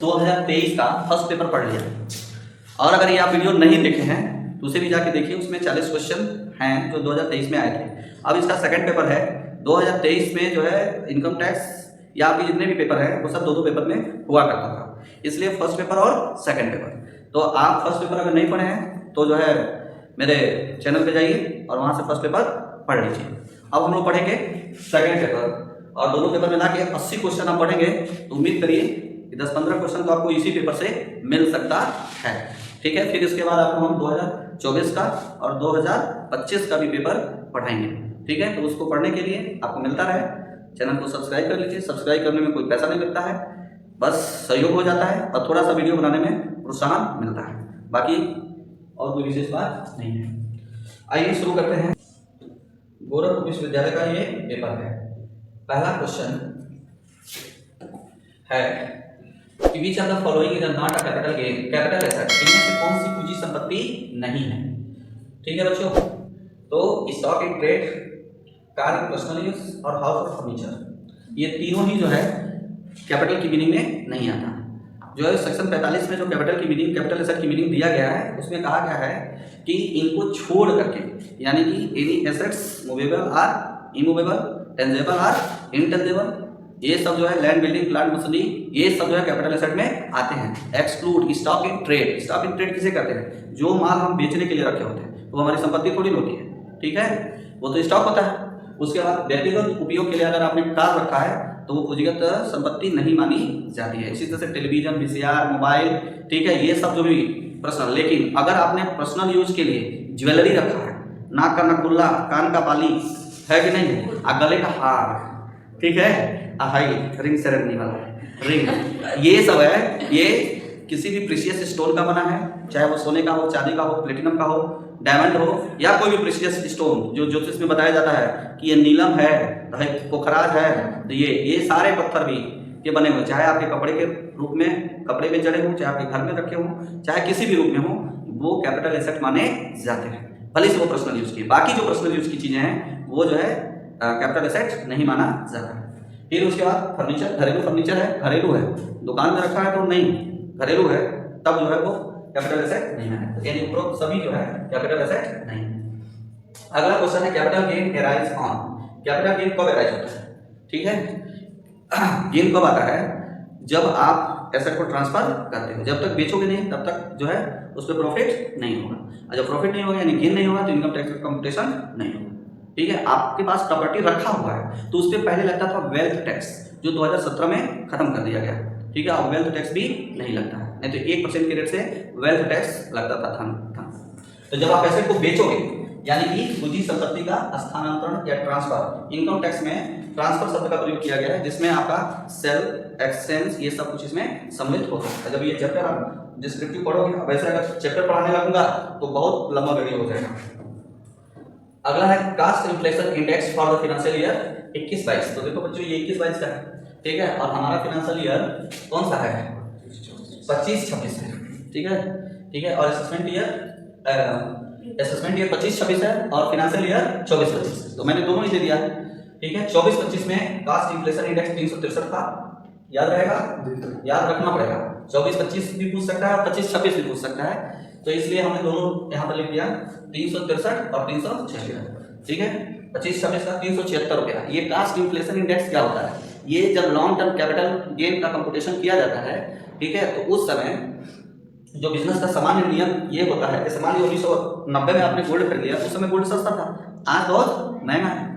2023 का first paper पढ़ लिया। और अगर ये आप वीडियो नहीं देखे हैं तो उसे भी जाके देखिए, उसमें 40 क्वेश्चन हैं जो 2023 में आए थे। अब इसका सेकंड पेपर है 2023 में, जो है इनकम टैक्स या आपके जितने भी पेपर हैं वो सब दो पेपर में हुआ करता था, इसलिए फर्स्ट पेपर और सेकंड पेपर। तो आप फर्स्ट पेपर अगर नहीं पढ़े हैं तो जो है मेरे चैनल पे जाइए और वहाँ से फर्स्ट पेपर पढ़ लीजिए। अब हम लोग पढ़ेंगे सेकंड पेपर, और दोनों पेपर मिला के 80 क्वेश्चन आप पढ़ेंगे तो उम्मीद करिए कि 10-15 क्वेश्चन तो आपको इसी पेपर से मिल सकता है। ठीक है, फिर इसके बाद आपको हम 2024 का और 2025 का भी पेपर पढ़ाएंगे। ठीक है, तो उसको पढ़ने के लिए आपको मिलता रहे, चैनल को सब्सक्राइब कर लीजिए। सब्सक्राइब करने में कोई पैसा नहीं लगता है, बस सहयोग हो जाता है और थोड़ा सा वीडियो बनाने में प्रोत्साहन मिलता है, बाकी और कोई विशेष बात नहीं है। आइए शुरू करते हैं। गोरखपुर विश्वविद्यालय का ये पेपर है। पहला क्वेश्चन है कि which of the following is not a capital gain, capital asset, इनमें से कौन सी पूंजी संपत्ति नहीं है। ठीक है बच्चों, तो stock in trade, car, personal use और हाउस और फर्नीचर, ये तीनों ही जो है कैपिटल की मीनिंग में नहीं आता। जो है सेक्शन 45 में जो कैपिटल की मीनिंग, कैपिटल एसेट की मीनिंग दिया गया है, उसमें कहा गया है कि इनको छोड़ करके, यानी कि any assets movable or immovable, tangible or intangible, ये सब जो है लैंड, बिल्डिंग, प्लांट, मशीनरी, ये सब जो है कैपिटल एसेट में आते हैं। Exclude stock in trade, stock in trade किसे कहते हैं? जो माल हम बेचने के लिए रखे होते हैं, तो हमारी संपत्ति थोड़ी होती है। ठीक है, वो तो स्टॉक होता है। उसके बाद व्यक्तिगत उपयोग के लिए अगर आपने कार रखा है तो वो पूंजीगत संपत्ति नहीं मानी जाती है। इसी तरह से टेलीविजन, वीसीआर, मोबाइल, ठीक है, ये सब जो भी पर्सनल। लेकिन अगर आपने पर्सनल यूज के लिए ज्वेलरी रखा है, नाक का नकुल्ला, कान का बाली है कि नहीं है, गले का हार, ठीक है, हाई रिंग सेरेमनी वाला रिंग, ये सब है, ये किसी भी प्रीशियस स्टोन का बना है, चाहे वो सोने का हो, चांदी का हो, प्लेटिनम का हो, डायमंड हो, या कोई भी प्रीशियस स्टोन जो ज्योतिष में बताया जाता है कि ये नीलम है, पोखराज है, तो ये सारे पत्थर भी के बने हुए, चाहे आपके कपड़े के रूप में कपड़े में जड़े हों, चाहे आपके घर में रखे हों, चाहे किसी भी रूप में हो, वो कैपिटल एसेट माने जाते हैं, भले से वो पर्सनल यूज की। बाकी जो पर्सनल यूज की चीजें हैं वो जो है कैपिटल एसेट नहीं माना जाता है। फिर उसके बाद फर्नीचर, घरेलू फर्नीचर है, घरेलू है, दुकान में रखा है तो नहीं, घरेलू है तब जो है वो कैपिटल एसेट नहीं है, यानी उपरोक्त सभी जो है कैपिटल एसेट नहीं है। अगला क्वेश्चन है capital gain arise on, capital gain कब एराइज होता है? ठीक है, गेन कब आता है? जब आप एसेट को ट्रांसफर करते हो, जब तक बेचोगे नहीं तब तक जो है उस पर प्रॉफिट नहीं होगा, और जब प्रॉफिट नहीं होगा यानी गेन नहीं होगा तो इनकम टैक्स का कंप्यूटेशन नहीं होगा। ठीक है, आपके पास प्रॉपर्टी रखा हुआ है तो उस पर पहले लगता था वेल्थ टैक्स, जो 2017 में खत्म कर दिया गया। ठीक है, अब वेल्थ टैक्स भी नहीं लगता है, नहीं तो 1% के रेट से वेल्थ टैक्स लगता था। तो जब आप एसेट को बेचोगे, यानी कि पूंजी संपत्ति का स्थानांतरण या ट्रांसफर, इनकम टैक्स में ट्रांसफर शब्द का प्रयोग किया गया है, जिसमें आपका सेल, एक्सचेंज, ये सब कुछ इसमें सम्मिलित होता है। जब ये चैप्टर आप डिस्क्रिप्टिव पढ़ोगे, वैसे अगर चैप्टर पढ़ाने लगूंगा तो बहुत लंबा वीडियो हो जाएगा। अगला है cost inflation index for the financial year 21-22। तो देखो बच्चों, ये 21-22 का है, ठीक है, और हमारा फाइनेंशियल ईयर कौन सा है? 25-26 है। ठीक है, ठीक है, और असेसमेंट ईयर 25-26 है और फाइनेंशियल ईयर 24-25 है, तो मैंने दोनों ही दे दिया। ठीक है, 24-25 में कास्ट इन्फ्लेशन इंडेक्स 363 था, याद रहेगा, याद रखना पड़ेगा। 24-25 भी पूछ सकता है और 25-26 भी पूछ सकता है, तो इसलिए हमने दोनों यहाँ पर लिख दिया 363 और 376। ठीक है, 25-26 का 376 रुपया। ये कास्ट इन्फ्लेशन इंडेक्स क्या होता है? ये जब लॉन्ग टर्म कैपिटल गेन का कंप्यूटेशन किया जाता है, ठीक है, तो उस समय जो बिजनेस का सामान्य नियम ये होता है, जैसे मान लीजिए 1990 में आपने गोल्ड खरीद लिया, उस समय गोल्ड सस्ता था, आज बहुत महंगा है।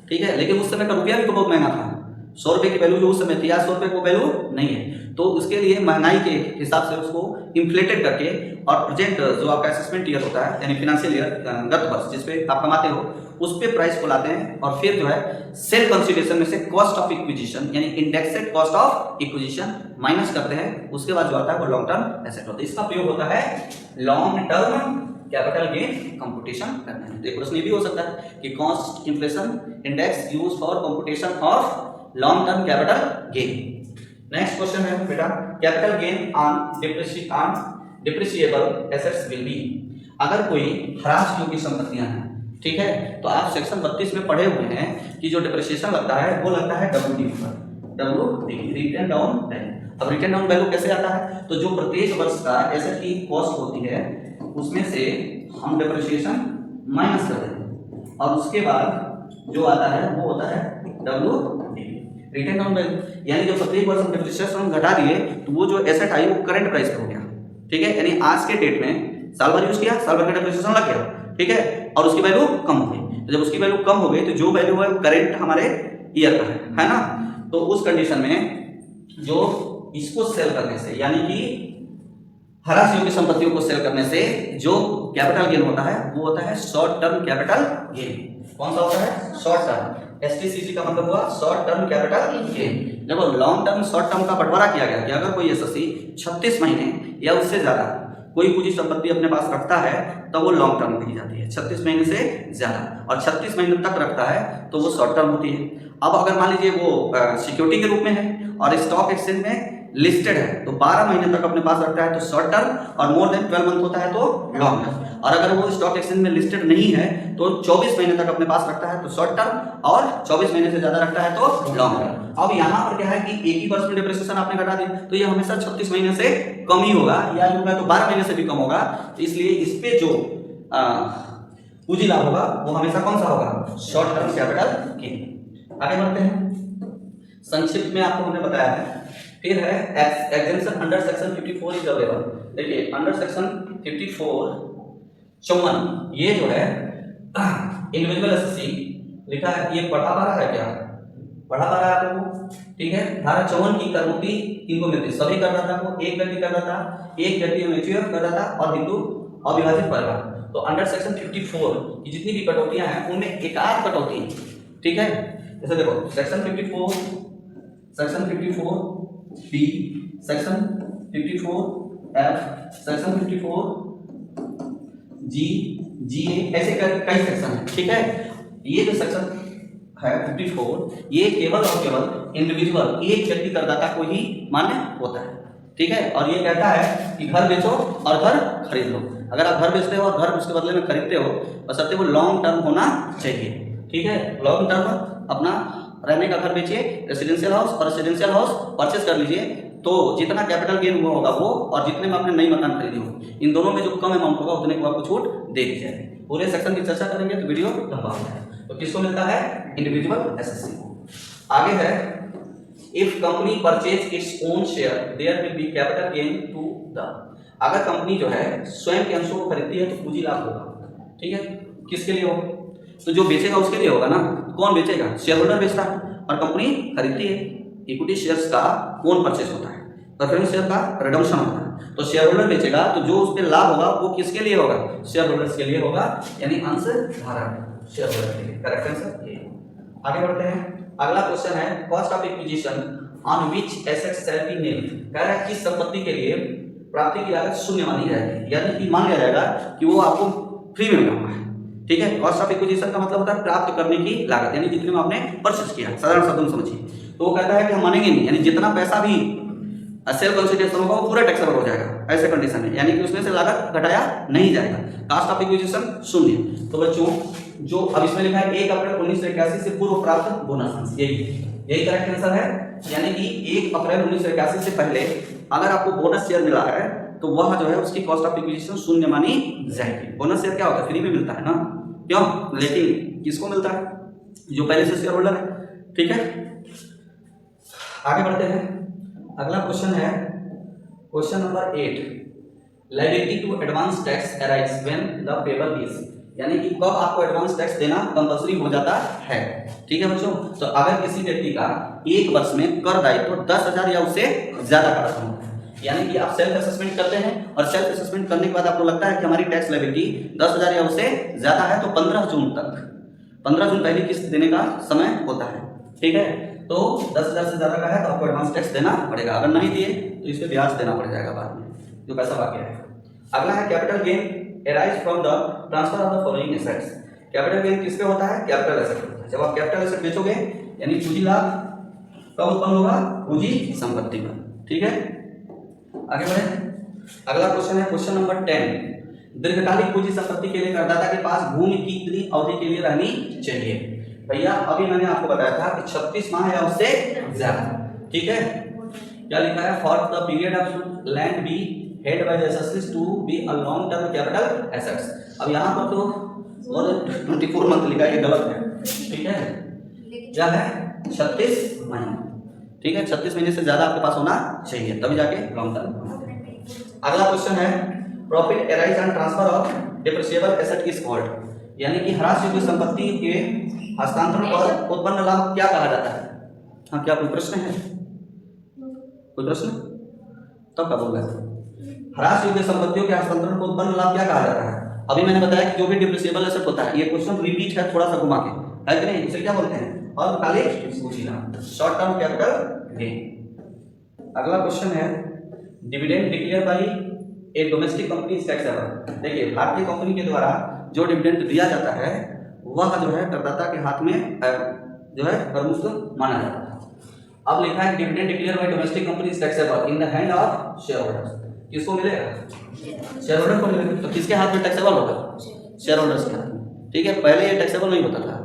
ठीक है, लेकिन उस समय का रुपया भी तो बहुत महंगा था, 100 रुपये की वैल्यू जो उस समय थी, आज 100 रुपये को वैल्यू नहीं है। तो उसके लिए महंगाई के हिसाब से उसको इन्फ्लेटेड करके, और प्रेजेंट जो आपका असेसमेंट ईयर होता है, यानी फाइनेंशियल ईयर, गत वर्ष जिसपे आप कमाते हो, उस पे प्राइस को लाते हैं, और फिर जो है सेल कंसिडरेशन में से कॉस्ट ऑफ इक्विजिशन, यानी इंडेक्सेड कॉस्ट ऑफ इक्विजिशन माइनस करते हैं, उसके बाद जो आता है वो लॉन्ग टर्म एसेट होता है। इसका प्रयोग होता है long term capital gain computation करने में। एक प्रश्न ये भी हो सकता है कि cost inflation index use for computation of long term capital gain. Next question है बेटा, capital gain on depreciable assets will be, अगर कोई ह्रास योग्य संपत्तियां हैं, ठीक है, तो आप सेक्शन 32 में पढ़े हुए हैं कि जो डिप्रिसिएशन लगता है वो लगता है WDV पर, WDV रिटर्न डाउन वैल्यू। अब रिटर्न डाउन वैल्यू कैसे आता है, तो जो प्रत्येक वर्ष का एसेट की कॉस्ट होती है उसमें से हम डेप्रिसिएशन माइनस कर देते हैं और उसके बाद जो आता है वो होता है WDV, रिटर्न डाउन वैल्यू। यानी जब प्रत्येक वर्ष हम डेप्रिसिएशन घटा दिए तो वो जो एसेट आई वो करंट प्राइस पे हो गया, ठीक है। यानी आज के डेट में साल भर यूज किया, साल भर का डेप्रिसिएशन लग गया, ठीक है, और उसकी वैल्यू कम हो गई। तो जब उसकी वैल्यू कम हो गई तो जो वैल्यू है करंट हमारे ईयर का है ना, तो उस कंडीशन में जो इसको सेल करने से यानी कि हरास योग्य संपत्तियों को सेल करने से जो कैपिटल गेन होता है वो होता है शॉर्ट टर्म कैपिटल गेन। कौन सा होता है? Short term. STCG का मतलब हुआ शॉर्ट टर्म कैपिटल गेन। देखो लॉन्ग टर्म शॉर्ट टर्म का बंटवारा किया गया कि अगर कोई एसएससी 36 महीने या उससे ज्यादा कोई पूंजी संपत्ति अपने पास रखता है तो वो लॉन्ग टर्म कही जाती है, 36 महीने से ज्यादा, और 36 महीने तक रखता है तो वो शॉर्ट टर्म होती है। अब अगर मान लीजिए वो सिक्योरिटी के रूप में है और स्टॉक एक्सचेंज में लिस्टेड है तो 12 महीने तक अपने पास रखता है तो शॉर्ट टर्म, और मोर देन 12 मंथ होता है तो लॉन्ग टर्म। और अगर वो स्टॉक एक्सचेंज में लिस्टेड नहीं है तो 24 महीने तक अपने पास रखता है तो शॉर्ट टर्म, और 24 महीने से ज्यादा रखता है तो लॉन्ग टर्म। अब यहाँ पर क्या है कि एक ही वर्ष में डेप्रिसिएशन आपने घटा दिया तो ये हमेशा 36 महीने से कम ही होगा, या तो 12 महीने से भी कम होगा। तो इसलिए इस पे जो पूंजी लाभ होगा वो हमेशा कौन सा होगा? Short term capital gain. आगे बढ़ते हैं, संक्षिप्त में आपको हमने बताया है। फिर है exemption under section 54 is available. देखिए अंडर सेक्शन 54 54 ये जो है इंडिविजुअल एसएससी लिखा है, ये पढ़ा पा रहा है क्या? पढ़ा पा रहा है आप लोगों? ठीक है। धारा 54 की कर मुक्ति किनको मिलती? सभी करदाता को, एक व्यक्ति करदाता, एक व्यक्ति म्यूचुअल करदाता और हिंदू अविभाजित परिवार। तो अंडर सेक्शन 54 की जितनी भी कटौतियां हैं उनमें एक आध कटौती, ठीक है। जैसे देखो section 54 B, section 54 F, section 54 G, ऐसे कई सेक्शन है, ठीक है। ये जो सेक्शन है 54 ये केवल और केवल इंडिविजुअल एक व्यक्ति करदाता को ही मान्य होता है, ठीक है। और ये कहता है कि घर बेचो और घर खरीद लो। अगर आप घर बेचते हो और घर उसके बदले में खरीदते हो बशर्ते वो लॉन्ग टर्म होना चाहिए, ठीक है। लॉन्ग टर्म अपना रहने का घर बेचिए, रेसिडेंशियल हाउस और रेसिडेंशियल हाउस परचेस कर लीजिए, तो जितना कैपिटल गेन हुआ होगा वो और जितने में आपने नई मकान खरीदी हो इन दोनों में जो कम अमाउंट होगा उतने को आपको छूट दे दी जाएगी। पूरे सेक्शन की चर्चा करेंगे तो वीडियो लंबा हो जाएगा। तो किसको मिलता है? इंडिविजुअल एसएससी को। आगे है if company purchase its own share there will be capital gain to the. अगर कंपनी जो है स्वयं के अंशों को खरीदती है तो पूंजी लाभ होगा, ठीक है। किसके लिए होगा? तो जो बेचेगा उसके लिए होगा ना। कौन बेचेगा? शेयर होल्डर बेचता है और कंपनी खरीदती है। इक्विटी शेयर्स का कौन परचेस होता है? प्रेफरेंस शेयर का रिडम्पशन होता है। तो शेयर होल्डर बेचेगा तो जो उस पर लाभ होगा वो किसके लिए होगा? शेयर होल्डर्स के लिए होगा, यानी अंश धारक शेयर होल्डर के लिए। करेक्ट आंसर ये। आगे बढ़ते हैं, अगला क्वेश्चन है cost of acquisition on which asset shall be nil. कह रहा है किस संपत्ति के लिए प्राप्ति की लागत शून्य मानी जाएगी, यानी कि मान लिया जाएगा कि वो आपको फ्री में मिला हुआ है, ठीक है। कॉस्ट ऑफ एक्विजिशन का मतलब होता है प्राप्त करने की लागत, यानी जितने में आपने परचेस किया, साधारण शब्दों में समझिए। तो वो कहता है कि हम मानेंगे नहीं, यानी जितना पैसा भी सेल कंसिडरेशन होगा वो पूरा टैक्सेबल हो जाएगा ऐसे कंडीशन में, यानी कि उसमें से लागत घटाया नहीं जाएगा। कॉस्ट ऑफ एक्विजिशन शून्य। तो बच्चों जो अब इसमें लिखा है 1 अप्रैल 1981 से पूर्व प्राप्त बोनस, यही करेक्ट आंसर है। यानी कि 1 अप्रैल 1981 से पहले अगर आपको बोनस शेयर मिला है तो वह जो है उसकी कॉस्ट ऑफ एक्विजिशन शून्य मानी जाएगी। बोनस शेयर क्या होता है? फ्री में मिलता है ना, क्यों? लेकिन किसको मिलता है? जो पहले से शेयर होल्डर है, ठीक है। आगे बढ़ते हैं, अगला क्वेश्चन है question number 8। Liability to advance tax arise when the payable is, यानी कि कब आपको एडवांस टैक्स देना कंपल्सरी हो जाता है, ठीक है बच्चों। तो अगर किसी व्यक्ति का एक वर्ष में कर दायित्व 10,000 या उससे ज्यादा का रकम होता है, यानी कि आप सेल्फ असेसमेंट करते हैं और सेल्फ असेसमेंट करने के बाद आपको लगता है कि हमारी टैक्स लायबिलिटी 10,000 या उससे ज्यादा है, तो 15 जून पहली किस्त देने का समय होता है, ठीक है। तो 10,000 से ज्यादा का है तो आपको एडवांस टैक्स देना पड़ेगा, अगर नहीं दिए तो इस पे ब्याज देना पड़ जाएगा बाद में, जो पैसा बाकी है। अगला है capital gain arise from the transfer of the following assets. Capital gain किस पे होता है? कैपिटल एसेट होता है। जब आप कैपिटल एसेट बेचोगे यानी पूंजी लाभ कब उत्पन्न होगा? पूंजी संपत्ति पर, ठीक है। आगे बढ़े, अगला क्वेश्चन है क्वेश्चन नंबर 10। दीर्घकालिक पूंजी संपत्ति के लिए करदाता के पास भूमि कितनी अवधि के लिए रहनी चाहिए? भैया अभी मैंने आपको बताया था कि 36 माह या उससे ज्यादा, ठीक है। क्या लिखा है, for the period of land be held by the assets to be a long term capital assets. अब यहाँ पर तो मोर देन 24 मंथ लिखा है, ये गलत है, ठीक है, क्या है 36 महीने, ठीक है, 36 महीने से ज्यादा आपके पास होना चाहिए तभी जाके लॉन्ग टर्म। अगला क्वेश्चन है, profit arise and transfer of depreciable asset is called, यानी कि ह्रासयोग्य संपत्ति के हस्तांतरण पर उत्पन्न लाभ क्या कहा जाता है। हाँ, क्या कोई प्रश्न है, कोई प्रश्न, तब क्या बोल रहे हैं, ह्रासयोग्य संपत्तियों के हस्तांतरण को उत्पन्न लाभ क्या कहा जाता है। अभी मैंने बताया कि जो भी डिप्रिसिएबल एसेट होता है, ये क्वेश्चन रिपीट है थोड़ा सा घुमा के, है कि नहीं, इसे क्या बोलते हैं, अल्पकालिक सूचीना, शॉर्ट टर्म कैपिटल गेन। अगला क्वेश्चन है, dividend declare by A domestic company is taxable. देखिए, भारतीय कंपनी के द्वारा जो डिविडेंड दिया जाता है वह जो है करदाता के हाथ में जो है करमुक्त माना जाता है। अब लिखा है dividend declare by domestic company is taxable in the hand of share holders, किसको मिलेगा, शेयर होल्डर को मिलेगा। तो किसके हाथ में टैक्सेबल होगा, शेयर होल्डर्स के हाथ में, ठीक है। पहले ये टैक्सेबल नहीं होता था,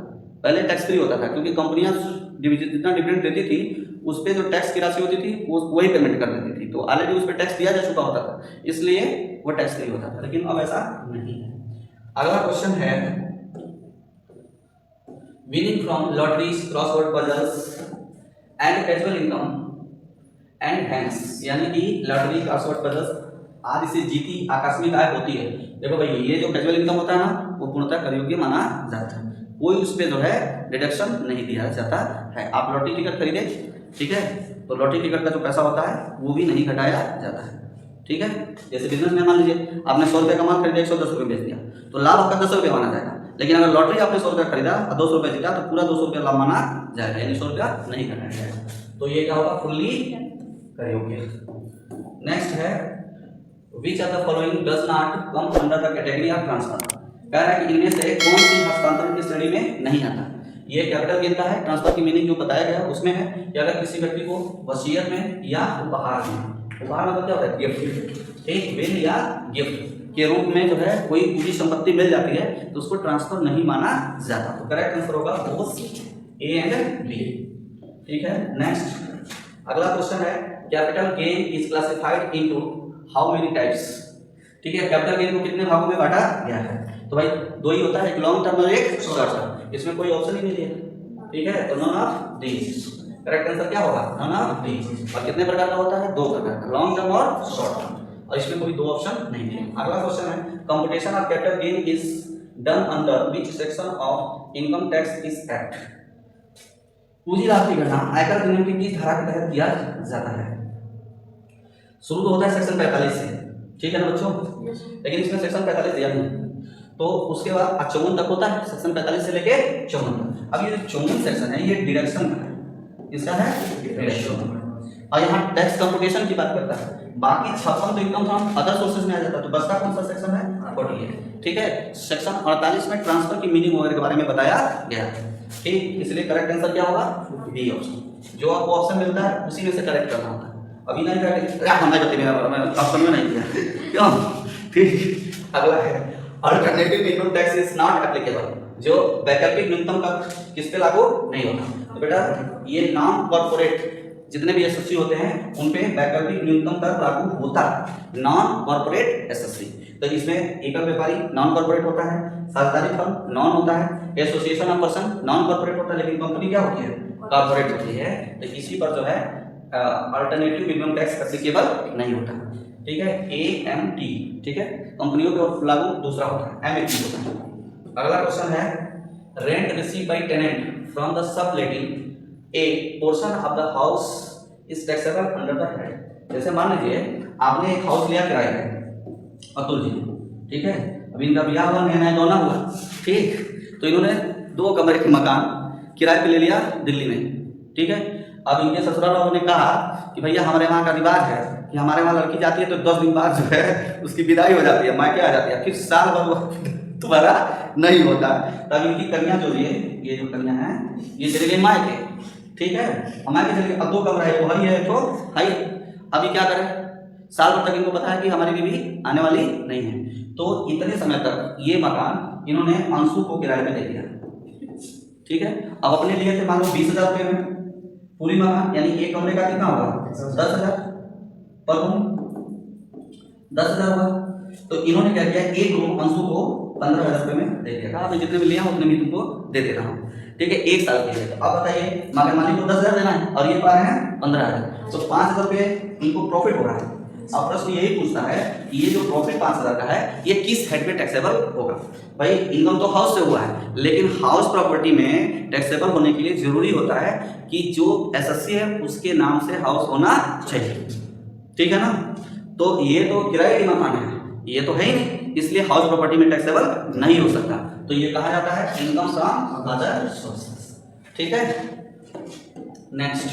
पहले टैक्स फ्री होता था, क्योंकि कंपनियां जितना डिविडेंड देती थी उस पर जो टैक्स की राशि होती थी वो वही पेमेंट कर देती थी, तो ऑलरेडी उस पर टैक्स दिया जा चुका होता था, इसलिए वो टैक्स फ्री होता था, लेकिन अब ऐसा नहीं है। अगला क्वेश्चन है, winning from lotteries, crossword puzzles and casual income and hence, यानी कि लॉटरी, क्रॉसवर्ड पजल्स आदि से जीती आकस्मिक आय होती है। देखो भाई, ये जो कैजुअल इनकम होता है ना, वो पूर्णतः कर योग्य माना जाता है, कोई उस पर जो है डिडक्शन नहीं दिया जाता है। आप लॉटरी टिकट खरीदे, ठीक है, तो लॉटरी टिकट का जो पैसा होता है वो भी नहीं घटाया जाता है, ठीक है। जैसे बिजनेस में मान लीजिए आपने 100 रुपये का माल खरीदा, 110 रुपये बेच दिया, तो लाभ आपका 10 रुपये माना जाएगा, लेकिन अगर लॉटरी आपने 100 रुपये खरीदा और 200 रुपये जीता तो पूरा 200 रुपये लाभ माना जाएगा, यानी 100 रुपया नहीं घटाया जाएगा। तो ये क्या होगा, फुल्ली कर योग्य। नेक्स्ट है, which of the following does not come under the category of transfer. कह रहा है कि इनमें से कौन सी हस्तांतरण की श्रेणी में नहीं आता। ये कैपिटल गेन का है, ट्रांसफर की मीनिंग जो बताया गया उसमें है कि अगर किसी व्यक्ति को वसीयत में या उपहार में, उपहार मतलब क्या होता है, गिफ्ट, एक विल या गिफ्ट के रूप में जो है कोई पूरी संपत्ति मिल जाती है तो उसको ट्रांसफर नहीं माना जाता। तो करेक्ट आंसर होगा बोथ ए एंड बी, ठीक है। नेक्स्ट अगला क्वेश्चन है, capital gain is classified into how many types, ठीक है। कैपिटल गेन को कितने भागों में बांटा गया है, तो भाई दो ही होता है, एक लॉन्ग टर्म और एक शॉर्ट टर्म, इसमें कोई ऑप्शन ही नहीं दिया, ठीक है, तो none of these. Correct answer क्या होगा, नन ऑफ दीज। और कितने प्रकार का होता है, दो प्रकार का, लॉन्ग टर्म और शॉर्ट टर्म, और इसमें कोई दो ऑप्शन नहीं दिए। अगला क्वेश्चन है, computation of capital gain is done under which section of income tax is act. पूंजी लाभ की गणना आयकर अधिनियम की किस धारा के तहत किया जाता है। शुरू तो होता है सेक्शन 45 से, ठीक है ना बच्चों, लेकिन इसमें सेक्शन 45 दिया नहीं, तो उसके बाद 54 तक होता है, सेक्शन 45 से लेके 54 तक। अब ये 54 सेक्शन है ये डिडक्शन का है, इसका है डिडक्शन, और यहाँ टैक्स कंप्यूटेशन की बात करता है। बाकी 56 तो एकदम हम अदर सोर्सेज में आ जाता है, तो बचता कौन सा सेक्शन है, 48, ठीक है। सेक्शन 48 में ट्रांसफर की मीनिंग वगैरह के बारे में बताया गया है, ठीक, इसलिए करेक्ट आंसर क्या होगा, बी ऑप्शन। जो आपको ऑप्शन मिलता है उसी में से करेक्ट करना होता है। अभी नहीं करेक्ट हमने गलती मेरा ऑप्शन में नहीं किया, क्यों, ठीक। अगला है, alternative income tax is not applicable, जो वैकल्पिक न्यूनतम का किस पे लागू नहीं होता। तो बेटा ये नॉन कॉर्पोरेट जितने भी एसएससी होते हैं उन पे वैकल्पिक न्यूनतम कर लागू होता है, नॉन कॉर्पोरेट एसएससी। तो इसमें एकल व्यापारी नॉन कॉर्पोरेट होता है, साझेदारी फर्म नॉन होता है, association of person non corporate होता है, लेकिन कंपनी क्या होती है, कॉर्पोरेट होती है। तो इसी पर जो है अल्टरनेटिव इनकम टैक्स एप्लीकेबल नहीं होता, ठीक है। AMT, ठीक है, कंपनियों पे लागू दूसरा होता है, MAT होता है। अगला क्वेश्चन है, rent receive by tenant from the subletting a portion of the house is taxable under the head. जैसे मान लीजिए आपने एक हाउस लिया किराए पे अतुल जी, ठीक है, अभी इनका ब्याह हुआ, नया नया दोना हुआ, ठीक, तो इन्होंने 2 कमरे के मकान किराए पे ले लिया दिल्ली में, ठीक है। अब इनके ससुराल वालों ने कहा कि भैया हमारे वहाँ का रिवाज है कि हमारे वहाँ लड़की जाती है तो 10 दिन बाद जो है उसकी विदाई हो जाती है, मायके आ जाती है, फिर साल भर तुम्हारा नहीं होता। तब इनकी कन्या जो ये जो कन्या है ये चली गई मायके, ठीक है, हमारे चली गई, अब 2 कमरा है, तो हई है तो हई, अभी क्या करें, साल भर तक इनको पता है कि हमारी बीवी आने वाली नहीं है, तो इतने समय तक ये मकान इन्होंने अंशु को किराए पे दे दिया, ठीक है। अब अपने लिए थे मान लो 20,000 रुपये में पूरी मकान, यानी एक कमरे का कितना होगा 10,000 पर रूम 10,000 हुआ। तो इन्होंने क्या किया, एक रूम अंशु को 15,000 रुपये में दे दिया, कहा जितने में लिया उतने में तुमको दे दे रहा हूँ, ठीक है, 1 साल के लिए। तो अब बताइए मकान मालिक को 10,000 देना है और ये पा रहे हैं 15,000, तो 5,000 रुपये इनको प्रॉफिट हो रहा है। अब प्रश्न यही पूछता है कि ये जो प्रॉफिट 5,000 का है ये किस हेड में टैक्सेबल होगा। भाई इनकम तो हाउस से हुआ है, लेकिन हाउस प्रॉपर्टी में टैक्सेबल होने के लिए जरूरी होता है कि जो एसएससी है उसके नाम से हाउस होना चाहिए, ठीक है ना। तो ये तो किराए की मकान है, ये तो है ही नहीं, इसलिए हाउस प्रॉपर्टी में टैक्सेबल नहीं हो सकता। तो ये कहा जाता है इनकम फ्रॉम अदर सोर्सेस, ठीक है। नेक्स्ट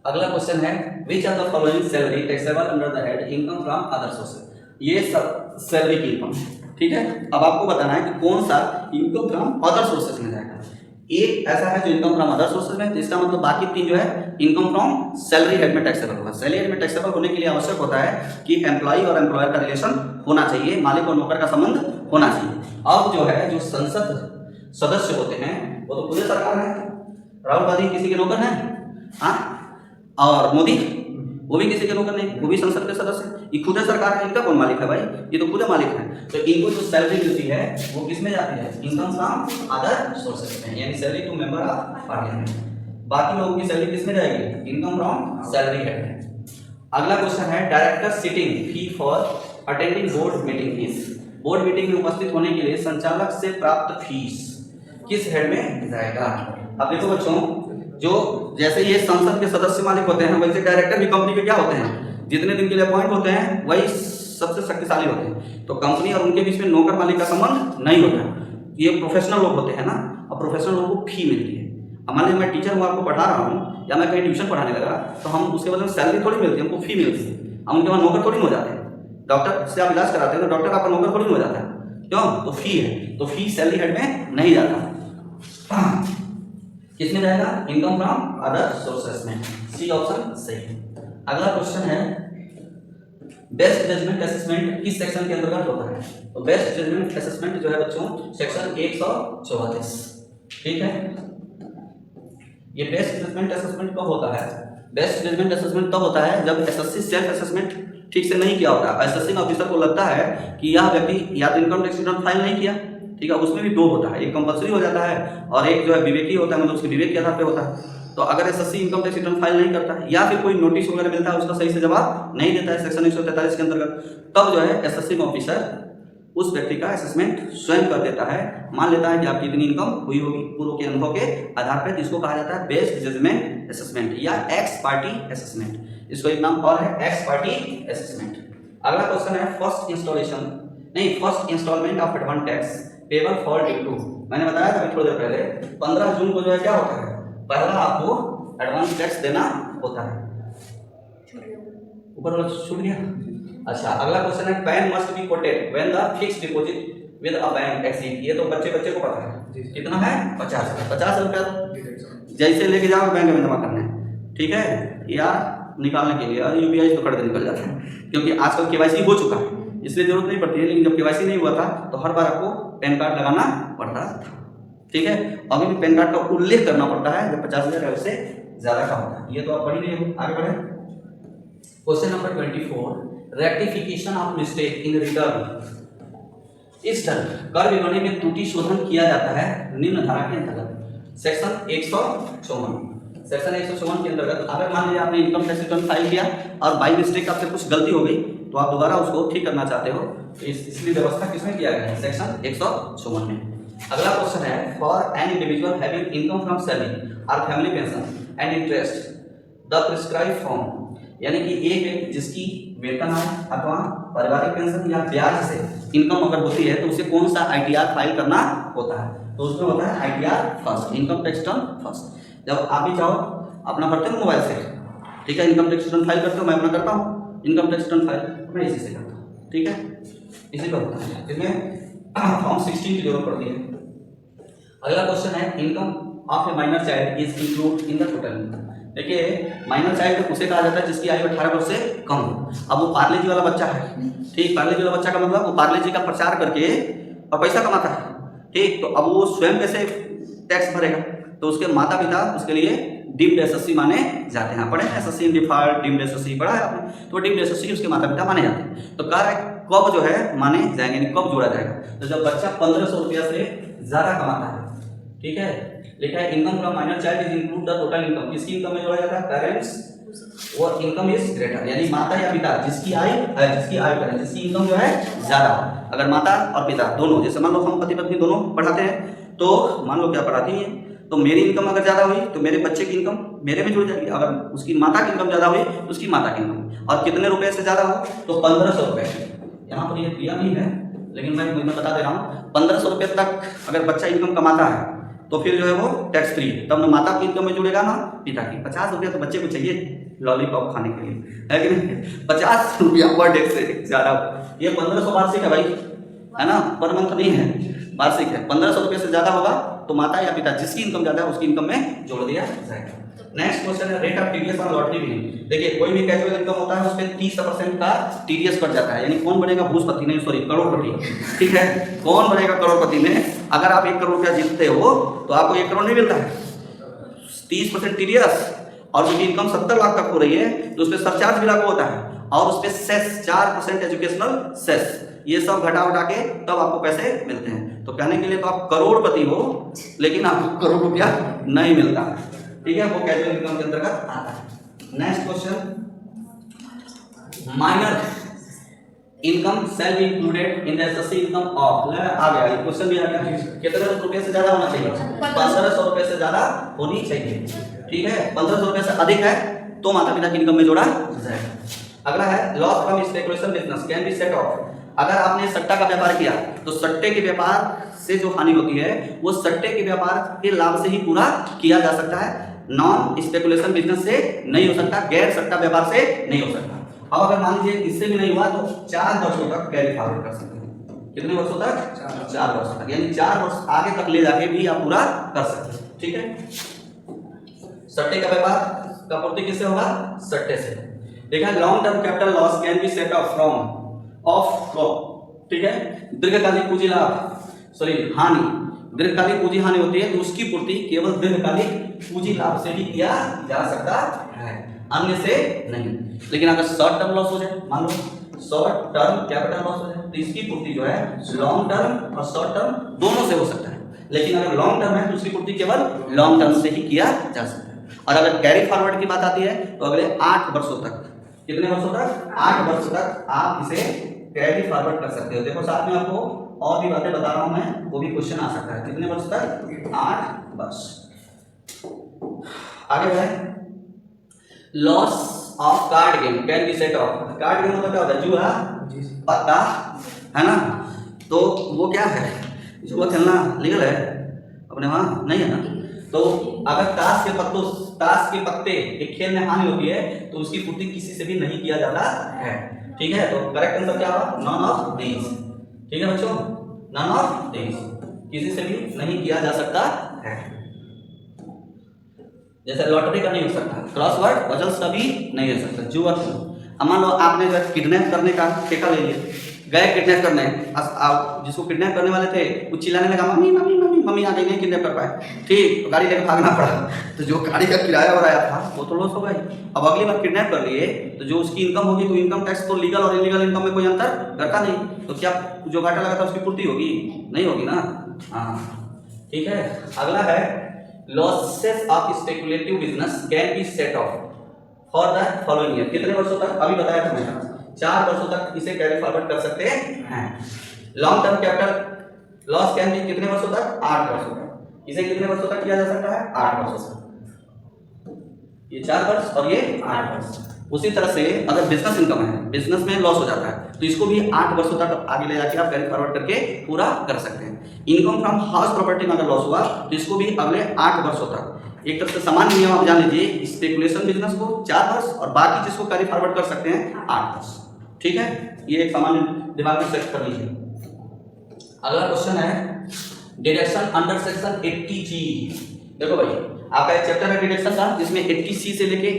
अगला क्वेश्चन है which are the following salary taxable under the head income from other sources. ये सब सैलरी की इनकम है, ठीक है। अब आपको बताना है कि कौन सा इनकम फ्रॉम अदर सोर्सेस में जाएगा। एक ऐसा है जो इनकम फ्रॉम अदर सोर्सेस में, तो इसका मतलब बाकी 3 जो है इनकम फ्रॉम सैलरी हेड में टैक्सेबल होगा। सैलरी हेड में टैक्सेबल होने के लिए आवश्यक होता है कि एम्प्लॉय और एम्प्लॉयर का रिलेशन होना चाहिए, मालिक और नौकर का संबंध होना चाहिए। अब जो है जो संसद सदस्य होते हैं वो तो पूरे सरकार है, राहुल गांधी किसी के नौकर हैं, हाँ, और मोदी वो भी किसी के नौकर नहीं, वो भी संसद के सदस्य, ये खुद सरकार है, इनका कौन मालिक है भाई, ये तो खुद मालिक है। तो इनको जो सैलरी मिलती है वो किस में जाती है, इनकम फ्रॉम अदर सोर्सेस में, यानी salary to member of parliament. बाकी लोगों की सैलरी किस में जाएगी, इनकम फ्रॉम सैलरी हेड। अगला क्वेश्चन है director sitting fee for attending board meeting is. Board meeting में उपस्थित होने के लिए संचालक से प्राप्त फीस किस हेड में जाएगा। अब देखो बच्चों, जो जैसे ये संसद के सदस्य मालिक होते हैं वैसे डायरेक्टर भी कंपनी के क्या होते हैं, जितने दिन के लिए अपॉइंट होते हैं वही सबसे शक्तिशाली होते हैं। तो कंपनी और उनके बीच में नौकर मालिक का संबंध नहीं होता, ये प्रोफेशनल लोग होते हैं ना, और प्रोफेशनल लोगों को फी मिलती है। अब मान लीजिए मैं टीचर हूँ, आपको पढ़ा रहा हूँ, या मैं कहीं ट्यूशन पढ़ाने लगा, तो हम उसके बदले में सैलरी थोड़ी मिलती है, हमको फी मिलती है, हम उनके वहाँ नौकर थोड़ी हो जाते हैं। डॉक्टर से आप इलाज कराते हैं तो डॉक्टर आपका नौकर थोड़ी हो जाता है, क्यों, तो फी है, तो फी सैलरी हेड में नहीं जाता। किसमें जाएगा, इनकम फ्रॉम अदर सोर्सेस में, सी ऑप्शन सही है। अगला क्वेश्चन है बेस्ट जजमेंट असेसमेंट किस सेक्शन के अंतर्गत होता है। तो बेस्ट जजमेंट असेसमेंट जो है बच्चों सेक्शन 144, ठीक है। ये बेस्ट जजमेंट असेसमेंट कब होता है, बेस्ट जजमेंट असेसमेंट तब होता है जब एसएससी सेल्फ असेसमेंट ठीक से नहीं किया होता। असेसिंग ऑफिसर को लगता है कि यह व्यक्ति या तो इनकम टैक्स रिटर्न फाइल नहीं किया, ठीक है, उसमें भी 2 होता है, एक कंपल्सरी हो जाता है और एक जो है विवेकी होता है, मतलब उसके विवेक के आधार पे होता है। तो अगर SSC income tax return file नहीं करता है या फिर कोई नोटिस वगैरह मिलता है उसका सही से जवाब नहीं देता है सेक्शन 143 के अंतर्गत, तब जो है एसएससी ऑफिसर उस व्यक्ति का असेसमेंट स्वयं कर देता है, मान लेता है कि आपकी इतनी इनकम हुई होगी पूर्व के अनुभव के आधार पर, जिसको कहा जाता है बेस्ट जजमेंट असेसमेंट या एक्स पार्टी असेसमेंट। इसको एक नाम और है एक्स पार्टी असेसमेंट। अगला क्वेश्चन है first instalment of advance tax payable for due to. मैंने बताया था थोड़ी देर पहले 15 जून को जो है क्या होता है, पहला आपको एडवांस टैक्स देना होता है। ऊपर वाला छूट गया। अच्छा अगला क्वेश्चन है pan must be coated when the fixed deposit with a bank exceed. ये तो बच्चे को पता है कितना है, 50 रुपया जैसे लेके जाओ बैंक में जमा करने, ठीक है, या निकालने के लिए, और यूपीआई तो खड़े निकल जाते हैं क्योंकि आजकल केवाईसी हो चुका है इसलिए जरूरत नहीं पड़ती है, लेकिन जब केवाईसी नहीं हुआ था तो हर बार आपको पैन कार्ड लगाना पड़ता था, ठीक है। अभी भी पैन कार्ड का उल्लेख करना पड़ता है जब 50,000 है उससे ज्यादा का होता है। ये तो आप पढ़ी नहीं हो, आगे बढ़े। Question number 24 rectification of mistake in return इस तरह कर विवरणी में त्रुटि शोधन किया जाता है निम्न धारा के अंतर्गत। सेक्शन 154 के अंतर्गत अगर मान लीजिए आपने इनकम टैक्स रिटर्न फाइल किया और बाई मिस्टेक आपसे कुछ गलती हो गई तो आप दोबारा उसको ठीक करना चाहते हो, तो इसलिए व्यवस्था किसमें किया गया है, सेक्शन 154 में। अगला क्वेश्चन है for an individual having income from salary और family pension and interest the prescribe form, यानी कि एक व्यक्ति जिसकी वेतन आय अथवा पारिवारिक पेंशन या ब्याज से इनकम अगर होती है तो उसे कौन सा आईटीआर फाइल करना होता है, तो उसमें होता है ITR first, income tax written first. जब आप भी चाहो अपना भरते हो मोबाइल से, ठीक है, इनकम टैक्स रिटर्न फाइल करते हो, मैं अपना करता हूँ इनकम टैक्स रिटर्न फाइल मैं इसी से करता हूँ, ठीक है, इसी पर होता है, इसमें फॉर्म 16 की जरूरत पड़ती है। अगला क्वेश्चन है income of A minor child is include in the total. देखिए माइनर चाइल्ड उसे कहा जाता है जिसकी आयु 18 वर्ष से कम हो। अब वो पार्ले जी वाला बच्चा है, ठीक, पार्ले जी वाला बच्चा का मतलब वो पार्ले जी का प्रचार करके और पैसा कमाता है, ठीक, तो अब वो स्वयं कैसे टैक्स भरेगा, तो उसके माता पिता उसके लिए डीम्ड एसएससी माने जाते हैं। पढ़े हैं एसएससी डिफॉल्ट डीम्ड एसएससी पढ़ा है आपने, तो डीम्ड एसएससी उसके माता पिता माने जाते हैं। तो कह रहा है कब जो है माने जाएंगे, यानी कब जोड़ा जाएगा, तो जब बच्चा 1500 रुपया से ज़्यादा कमाता है। ठीक है, लिखा है income from minor child is include the total income, किसकी इनकम में जोड़ा जाता है, पेरेंट्स और इनकम इज ग्रेटर, यानी माता या पिता जिसकी आय करें, जिसकी इनकम जो है ज़्यादा, अगर माता और पिता दोनों, जैसे मान लो हम पति पत्नी दोनों पढ़ाते हैं, तो मान लो क्या पढ़ाती है, तो मेरी इनकम अगर ज़्यादा हुई तो मेरे बच्चे की इनकम मेरे में जुड़ जाएगी, अगर उसकी माता की इनकम ज़्यादा हुई तो उसकी माता की इनकम, और कितने रुपए से ज़्यादा हो तो 1500 रुपये। यहाँ पर ये दिया नहीं है लेकिन मैं बता दे रहा हूँ, 1500 रुपये तक अगर बच्चा इनकम कमाता है तो फिर जो है वो टैक्स फ्री है, तब ना माता की इनकम में जुड़ेगा ना पिता की। 50 रुपया तो बच्चे को चाहिए लॉलीपॉप खाने के लिए, है कि नहीं, 50 रुपया पर डे से ज़्यादा। ये 1500 वार्षिक है भाई, है ना, पर मंथ नहीं है, वार्षिक है। 1500 रुपये से ज़्यादा होगा तो माता या पिता जिसकी इनकम ज़्यादा है उसकी इनकम में जोड़ दिया जाएगा। नेक्स्ट क्वेश्चन है rate of TDS on lottery winning. देखिए कोई भी कैजुअल इनकम होता है उस पर 30% का टीडीएस कट जाता है, यानी कौन बनेगा भूसपति, नहीं सॉरी करोड़पति। ठीक है, कौन बनेगा करोड़पति में, अगर आप 1 करोड़ रुपया जीतते हो तो आपको 1 करोड़ नहीं मिलता है, 30% टीडीएस, और जो इनकम 70 लाख तक हो रही है तो उस पर सरचार्ज भी लागू होता है, और उस पर सेस 4% एजुकेशनल सेस, ये सब घटा उठा के तब आपको पैसे मिलते हैं। तो कहने के लिए तो आप करोड़पति हो लेकिन आपको करोड़ रुपया नहीं मिलता है। ठीक है, वो कैजुअल इनकम के अंतर्गत आता है। Next question, minor income shall be included in the assessee income of, आ गया ये क्वेश्चन भी आ गया, कितने रुपए से ज्यादा होना चाहिए, 1500 रुपए से ज्यादा होनी चाहिए। ठीक है, 1500 रुपए से अधिक है तो माता पिता की इनकम में जोड़ा जाएगा। अगला है loss from speculation business can be set of, अगर आपने सट्टा का व्यापार किया तो सट्टे के व्यापार से जो हानि होती है वो सट्टे के व्यापार के लाभ से ही पूरा किया जा सकता है, नॉन स्पेकुलेशन बिजनेस से नहीं हो सकता, गैर सट्टा व्यापार से नहीं हो सकता। अब अगर मान लीजिए इससे भी नहीं हुआ तो 4 वर्षों तक कैरी फॉरवर्ड कर सकते हैं। कितने वर्षों तक, 4 वर्षों तक, यानी 4 वर्ष आगे तक ले जाके भी आप पूरा कर सकते हैं। ठीक है, सट्टे का व्यापार का पूर्ति किससे होगा, सट्टे से। देखा long term capital loss can be set of from of from, ठीक है, दीर्घकालिक पूंजी लाभ सॉरी हानि, दीर्घकालिक पूंजी हानि होती है तो उसकी पूर्ति केवल दीर्घकालिक पूंजी लाभ से ही किया जा सकता है, अन्य से नहीं। लेकिन अगर शॉर्ट टर्म लॉस हो जाए, मान लो शॉर्ट टर्म कैपिटल लॉस हो जाए तो इसकी पूर्ति जो है लॉन्ग टर्म और शॉर्ट टर्म दोनों से हो सकता है, लेकिन अगर लॉन्ग टर्म है तो उसकी पूर्ति केवल लॉन्ग टर्म से ही किया जा सकता है। और अगर कैरी फॉरवर्ड की बात आती है तो अगले 8 वर्षों तक, कितने वर्षों तक, 8 वर्षों तक आप इसे कैरी फॉरवर्ड कर सकते हो। देखो साथ में आपको और भी बातें बता रहा हूं मैं, वो भी क्वेश्चन आ सकता है। कितने वर्ष तक, 8 वर्ष। आगे बढ़े, loss of card game can be set of, card game मतलब क्या होता है, जुआ पत्ता, है ना, तो वो क्या है, जुआ खेलना लीगल है अपने वहां नहीं है ना, तो अगर ताश के पत्ते एक खेल में हानि होती है तो उसकी पूर्ति किसी से भी नहीं किया जाता है। ठीक है, तो करेक्ट आंसर क्या होगा, नॉन ऑफ दीज। ठीक है बच्चों, नॉन ऑफ दीज, किसी से भी नहीं किया जा सकता है। जैसे लॉटरी का नहीं हो सकता, क्रॉसवर्ड पजल्स का भी नहीं हो सकता, जुआ। अब मान लो आपने जो किडनैप करने का ठेका ले लिया, गए किडनैप करने, जिसको किडनैप करने वाले थे वो चिल्लाने लगा मम्मी मम्मी मम्मी मम्मी आ गई, नहीं किडनैप कर पाए, ठीक, तो गाड़ी लेकर भागना पड़ा, तो जो गाड़ी का किराया और आया था वो तो लॉस हो गई। अब अगली बार किडनैप कर लिए तो जो उसकी इनकम होगी, तो इनकम टैक्स तो लीगल और इलीगल इनकम में कोई अंतर करता नहीं, तो क्या जो घाटा लगा था उसकी पूर्ति होगी, नहीं होगी ना। हाँ ठीक है, अगला है losses of speculative business can be set of for the following year, कितने वर्षों तक, अभी बताया था मैंने, 4 वर्षों तक इसे कैरी फॉरवर्ड कर सकते हैं। Long term capital loss can be कितने वर्षों तक, 8 वर्षों तक, इसे कितने वर्षों तक किया जा सकता है, 8 वर्षों तक, ये 4 वर्ष और ये 8 वर्ष। उसी तरह से अगर बिजनेस इनकम है, बिजनेस में लॉस हो जाता है तो इसको भी 8 वर्षों तक आगे ले जाके आप कैरी फॉरवर्ड करके पूरा कर सकते हैं। इनकम फ्रॉम हाउस प्रॉपर्टी में अगर लॉस हुआ तो इसको भी अगले 8 वर्षों तक, एक तरह से सामान्य नियम आप जान लीजिए, स्पेकुलेशन बिजनेस को 4 वर्ष और बाकी जिसको कैरी फॉरवर्ड कर सकते हैं 8 वर्ष। ठीक है, ये एक सामान्य दिमाग में सेट कर लीजिए। अगला क्वेश्चन है डिडक्शन अंडर सेक्शन 80G। देखो भाई, आपका एक चैप्टर है डिडक्शन का जिसमें 80C से लेके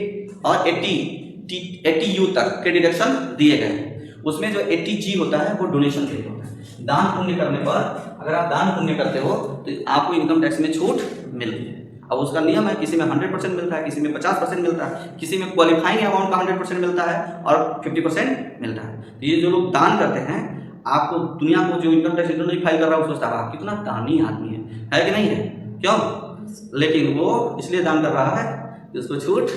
और 80U तक के डिडक्शन दिए गए हैं। उसमें जो 80G होता है वो डोनेशन के लिए होता है। दान पुण्य करने पर, अगर आप दान पुण्य करते हो तो आपको इनकम टैक्स में छूट मिलती है। अब उसका नियम है, किसी में 100% मिलता है, किसी में 50% मिलता है, किसी में क्वालिफाइंग अमाउंट का 100% मिलता है और 50% मिलता है। तो ये जो लोग दान करते हैं, आपको दुनिया को जो इनकम टैक्स रिटर्न नहीं फाइल कर रहा है उसको सोचता है कितना दानी आदमी है कि नहीं है? क्यों? लेकिन वो इसलिए दान कर रहा है कि उसको छूट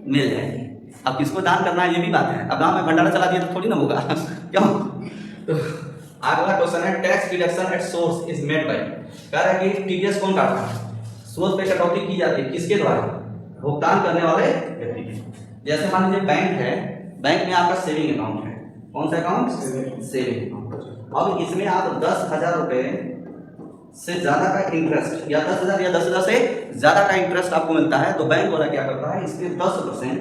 मिल जाएगी। अब किसको दान करना है ये भी बात है। अब गाँव में भंडारा चला दिया तो थोड़ी ना होगा क्यों? तो अगला क्वेश्चन है tax deduction at source is made by, कह रहा है कि टीडीएस कौन काटता है? सोर्स पे कटौती की जाती है किसके द्वारा? भुगतान करने वाले व्यक्ति के। जैसे मान लीजिए बैंक है, बैंक में आपका सेविंग अकाउंट है। कौन सा अकाउंट? Saving account. अब इसमें आप 10,000 रुपए से ज्यादा का इंटरेस्ट या 10,000 या 10,000 से ज्यादा का इंटरेस्ट आपको मिलता है, तो बैंक वाला क्या करता है, इसके 10%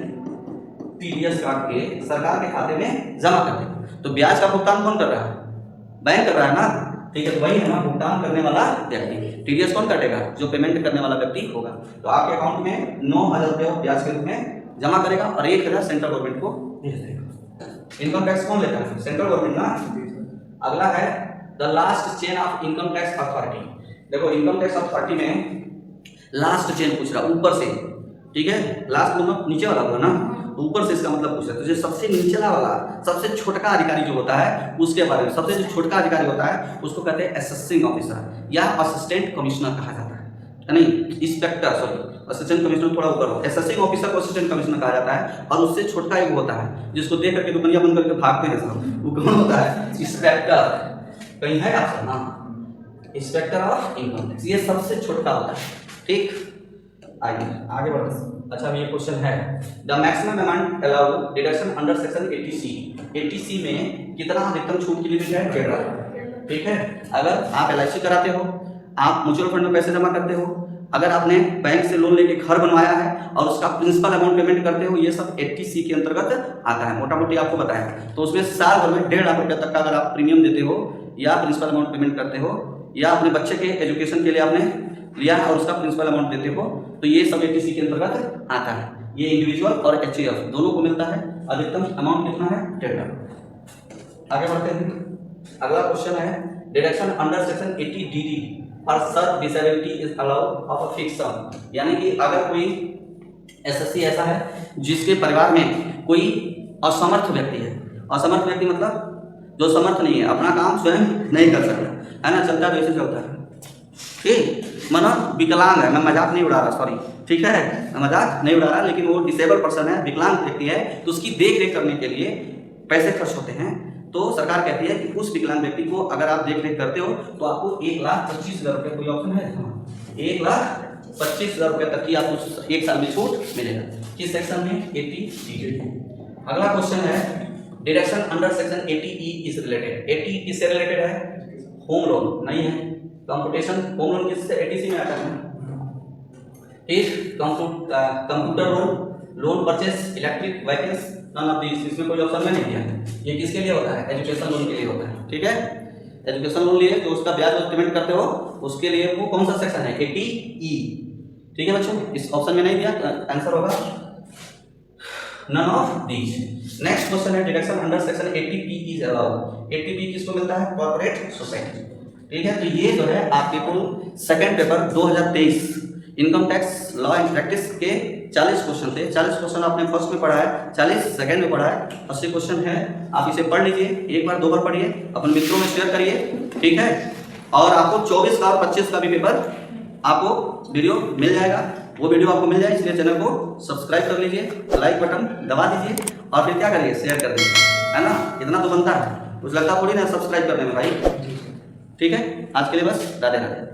टीडीएस काट के सरकार के खाते में जमा कर देगा। तो ब्याज का भुगतान कौन कर रहा है? बैंक कर रहा है ना, ठीक है। तो वही है ना, भुगतान करने वाला व्यक्ति। टीडीएस कौन काटेगा? जो पेमेंट करने वाला व्यक्ति होगा। तो आपके अकाउंट में 9,000 रुपये ब्याज के रूप में जमा करेगा और 1,000 सेंट्रल गवर्नमेंट को भेज देगा। इनकम टैक्स कौन लेता है? सेंट्रल गवर्नमेंट ना। अगला है the last chain of income tax authority. देखो इनकम टैक्स अथॉरिटी में लास्ट चेन पूछ रहा, ऊपर से, ठीक है। लास्ट मतलब नीचे वाला होगा ना, ऊपर से इसका मतलब पूछ रहा है। तो जो सबसे नीचला वाला, सबसे छोटका अधिकारी जो होता है उसके बारे में, सबसे जो छोटका अधिकारी होता है उसको कहते हैं असेसिंग ऑफिसर या असिस्टेंट कमिश्नर कहा जाता है नहीं, इंस्पेक्टर, सॉरी, असिस्टेंट कमिश्नर थोड़ा ऊपर हो। असेसिंग ऑफिसर को असिस्टेंट कमिश्नर कहा जाता है। और उससे छोटका एक होता है जिसको देख करके दुकानिया बंद करके भागते हैं सब, वो कौन होता है? इंस्पेक्टर। कहीं है ऑप्शन? हाँ, इंस्पेक्टर ऑफ इनकम टैक्स, ये सबसे छोटा होता है, ठीक। आगे बढ़ते हैं। अच्छा अब ये क्वेश्चन है the maximum amount allowed deduction under section 80C। 80C में कितना अधिकतम छूट की लिमिट है? 1.5, ठीक है। अगर आप LIC कराते हो, आप म्यूचुअल फंड में पैसे जमा करते हो, अगर आपने बैंक से लोन लेके घर बनवाया है और उसका प्रिंसिपल अमाउंट पेमेंट करते हो, ये सब 80C के अंतर्गत आता है। मोटा मोटी आपको बताया, तो उसमें साल भर में 1.5 लाख रुपये तक का अगर आप प्रीमियम देते हो या प्रिंसिपल अमाउंट पेमेंट करते हो या अपने बच्चे के एजुकेशन के लिए आपने लिया और उसका प्रिंसिपल अमाउंट देते हो, तो ये सब 80C के अंतर्गत आता है। ये इंडिविजुअल और HAF दोनों को मिलता है। अधिकतम अमाउंट कितना है? 1.5 लाख। आगे बढ़ते हैं। अगला क्वेश्चन है डिडक्शन अंडर सेक्शन 80DD और such disability is allowed of a fix sum. यानी कि अगर कोई SSC ऐसा है जिसके परिवार में कोई असमर्थ व्यक्ति है, असमर्थ व्यक्ति मतलब जो समर्थ नहीं है, अपना काम स्वयं नहीं कर सकता है ना, चलता वैसे चलता है, ठीक, माना विकलांग है, मैं मजाक नहीं उड़ा रहा, सॉरी, ठीक है, मैं मजाक नहीं उड़ा रहा, लेकिन वो डिसेबल पर्सन है, विकलांग व्यक्ति है, तो उसकी देख रेख करने के लिए पैसे खर्च होते हैं। तो सरकार कहती है कि उस विकलांग व्यक्ति को अगर आप देख रेख करते हो तो आपको 1,25,000 रुपये, कोई ऑप्शन है? 1,25,000 रुपये तक की आपको 1 साल में छूट मिलेगा। किस सेक्शन में? 80D। अगला क्वेश्चन है deduction under section 80E is related. 80 किससे रिलेटेड है? होम लोन नहीं है, कंप्यूटेशन होम लोन किससे? 80C में आता है, ठीक। Computer loan, loan purchase electric vehicles, none of this, इसमें कोई ऑप्शन में नहीं दिया। ये किसके लिए होता है? एजुकेशन लोन के लिए होता है, ठीक है। एजुकेशन लोन लिए जो उसका ब्याज पेमेंट करते हो उसके लिए वो कौन सा सेक्शन है? 80E, ठीक है बच्चों। इस ऑप्शन में नहीं दिया, आंसर होगा none of these. Next question है deduction under section 80P is allowed. 80P किसको मिलता है? कॉर्पोरेट सोसाइटी, ठीक है। तो ये जो है आपके कुल second paper 2023 income tax law and practice के 40 क्वेश्चन थे। 40 क्वेश्चन आपने फर्स्ट में पढ़ा है, 40 सेकंड में पढ़ा है, 80 क्वेश्चन है। आप इसे पढ़ लीजिए, एक बार 2 बार पढ़िए, अपने मित्रों में शेयर करिए, ठीक है। और आपको 24 का और 25 का भी पेपर आपको वीडियो मिल जाएगा। वो वीडियो आपको मिल जाए इसलिए चैनल को सब्सक्राइब कर लीजिए, लाइक बटन दबा दीजिए और फिर क्या करिए? शेयर कर दीजिए, है ना। इतना तो बनता है, कुछ लगता थोड़ी ना सब्सक्राइब करने में भाई, ठीक है। आज के लिए बस, राधे राधे।